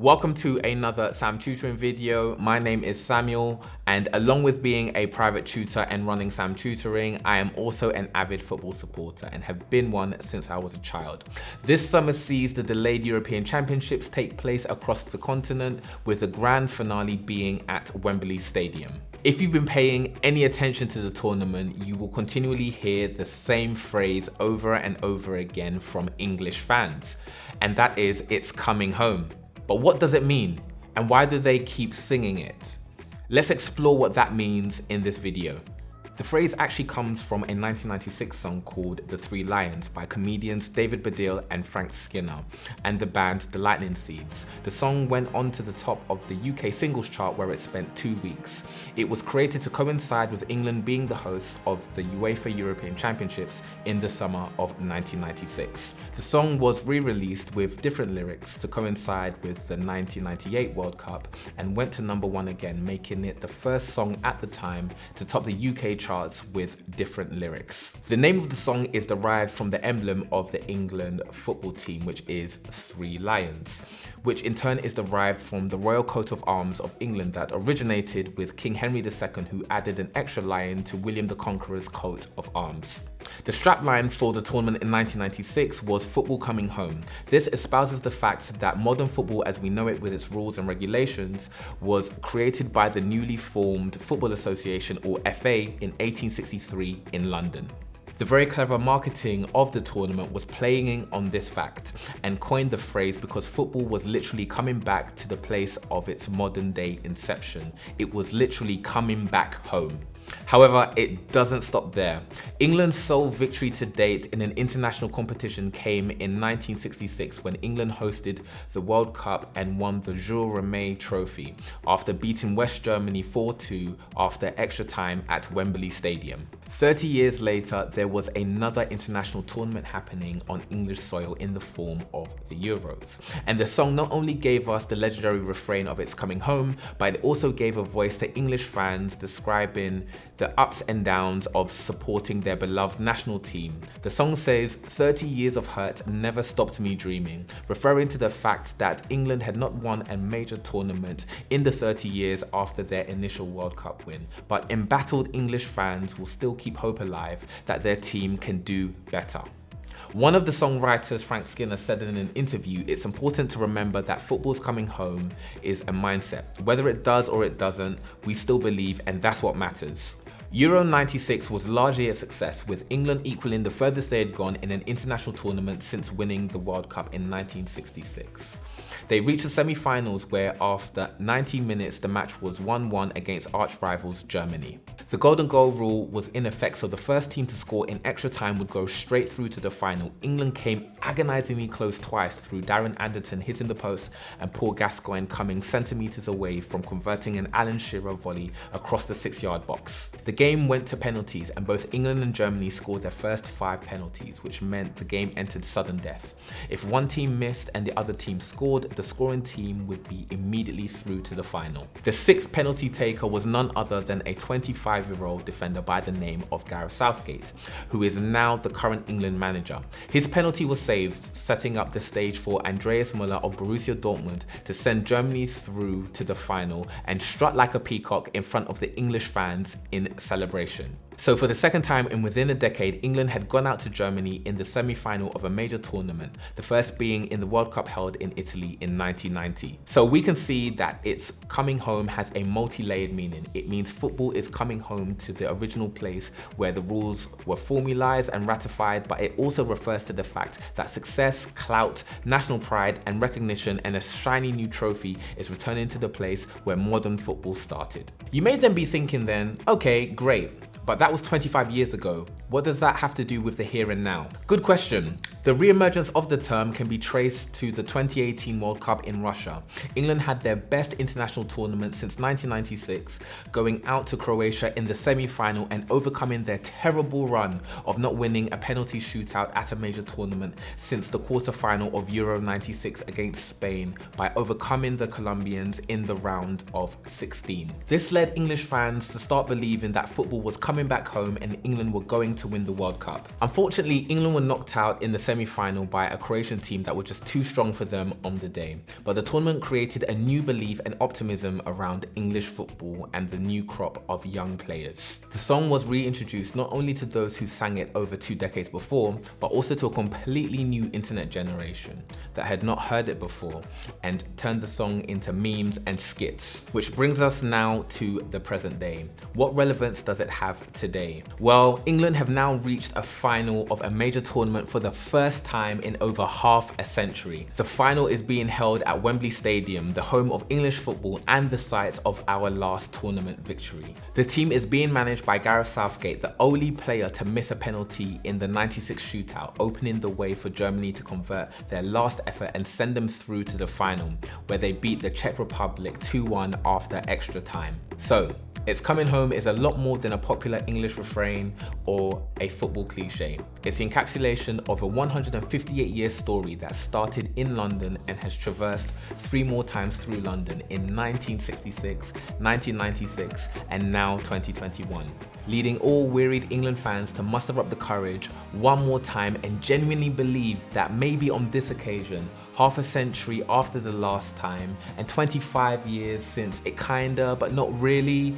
Welcome to another Sam Tutoring video. My name is Samuel, and along with being a private tutor and running Sam Tutoring, I am also an avid football supporter and have been one since I was a child. This summer sees the delayed European Championships take place across the continent, with the grand finale being at Wembley Stadium. If you've been paying any attention to the tournament, you will continually hear the same phrase over and over again from English fans, and that is, "It's coming home." But what does it mean? And why do they keep singing it? Let's explore what that means in this video. The phrase actually comes from a 1996 song called The Three Lions by comedians David Baddiel and Frank Skinner and the band The Lightning Seeds. The song went on to the top of the UK singles chart where it spent 2 weeks. It was created to coincide with England being the hosts of the UEFA European Championships in the summer of 1996. The song was re-released with different lyrics to coincide with the 1998 World Cup and went to #1 again, making it the first song at the time to top the UK charts with different lyrics. The name of the song is derived from the emblem of the England football team, which is 3 lions, which in turn is derived from the royal coat of arms of England that originated with King Henry II, who added an extra lion to William the Conqueror's coat of arms. The strapline for the tournament in 1996 was "Football Coming Home." This espouses the fact that modern football as we know it with its rules and regulations was created by the newly formed Football Association, or FA, in 1863 in London. The very clever marketing of the tournament was playing on this fact and coined the phrase because football was literally coming back to the place of its modern day inception. It was literally coming back home. However, it doesn't stop there. England's sole victory to date in an international competition came in 1966 when England hosted the World Cup and won the Jules Rimet Trophy after beating West Germany 4-2 after extra time at Wembley Stadium. 30 years later, there was another international tournament happening on English soil in the form of the Euros. And the song not only gave us the legendary refrain of "It's Coming Home", but it also gave a voice to English fans describing the ups and downs of supporting their beloved national team. The song says, "30 years of hurt never stopped me dreaming," referring to the fact that England had not won a major tournament in the 30 years after their initial World Cup win, but embattled English fans will still keep hope alive that their team can do better. One of the songwriters, Frank Skinner, said in an interview, "It's important to remember that football's coming home is a mindset. Whether it does or it doesn't, we still believe, and that's what matters." Euro 96 was largely a success, with England equaling the furthest they had gone in an international tournament since winning the World Cup in 1966. They reached the semi-finals where after 90 minutes the match was 1-1 against arch-rivals Germany. The golden goal rule was in effect, so the first team to score in extra time would go straight through to the final. England came agonizingly close twice through Darren Anderton hitting the post and Paul Gascoigne coming centimeters away from converting an Alan Shearer volley across the 6-yard box. The game went to penalties and both England and Germany scored their first 5 penalties, which meant the game entered sudden death. If one team missed and the other team scored, the scoring team would be immediately through to the final. The 6th penalty taker was none other than a 25-year-old defender by the name of Gareth Southgate, who is now the current England manager. His penalty was saved, setting up the stage for Andreas Müller of Borussia Dortmund to send Germany through to the final and strut like a peacock in front of the English fans in celebration. So for the second time in within a decade, England had gone out to Germany in the semi-final of a major tournament, the first being in the World Cup held in Italy in 1990. So we can see that "It's Coming Home" has a multi-layered meaning. It means football is coming home to the original place where the rules were formalized and ratified, but it also refers to the fact that success, clout, national pride and recognition and a shiny new trophy is returning to the place where modern football started. You may then be thinking then, okay, great. But that was 25 years ago. What does that have to do with the here and now? Good question. The re-emergence of the term can be traced to the 2018 World Cup in Russia. England had their best international tournament since 1996, going out to Croatia in the semi-final and overcoming their terrible run of not winning a penalty shootout at a major tournament since the quarter-final of Euro 96 against Spain by overcoming the Colombians in the round of 16. This led English fans to start believing that football was coming coming back home and England were going to win the World Cup. Unfortunately, England were knocked out in the semi-final by a Croatian team that were just too strong for them on the day. But the tournament created a new belief and optimism around English football and the new crop of young players. The song was reintroduced not only to those who sang it over 2 decades before, but also to a completely new internet generation that had not heard it before, and turned the song into memes and skits. Which brings us now to the present day. What relevance does it have today? Well, England have now reached a final of a major tournament for the first time in over half a century. The final is being held at Wembley Stadium, the home of English football and the site of our last tournament victory. The team is being managed by Gareth Southgate, the only player to miss a penalty in the '96 shootout, opening the way for Germany to convert their last effort and send them through to the final, where they beat the Czech Republic 2-1 after extra time. So, "It's coming home" is a lot more than a popular English refrain or a football cliche. It's the encapsulation of a 158-year story that started in London and has traversed 3 more times through London in 1966, 1996, and now 2021. Leading all wearied England fans to muster up the courage one more time and genuinely believe that maybe on this occasion, half a century after the last time and 25 years since it kinda, but not really,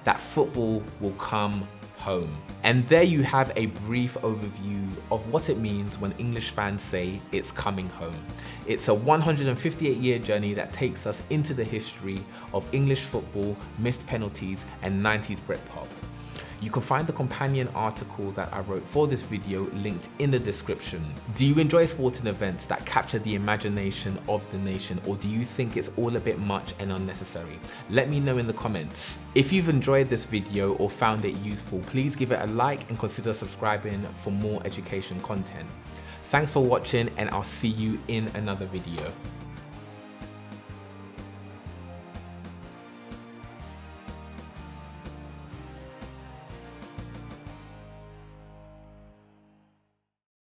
that football will come home. And there you have a brief overview of what it means when English fans say it's coming home. It's a 158-year journey that takes us into the history of English football, missed penalties, and 90s Britpop. You can find the companion article that I wrote for this video linked in the description. Do you enjoy sporting events that capture the imagination of the nation, or do you think it's all a bit much and unnecessary? Let me know in the comments. If you've enjoyed this video or found it useful, please give it a like and consider subscribing for more education content. Thanks for watching, and I'll see you in another video.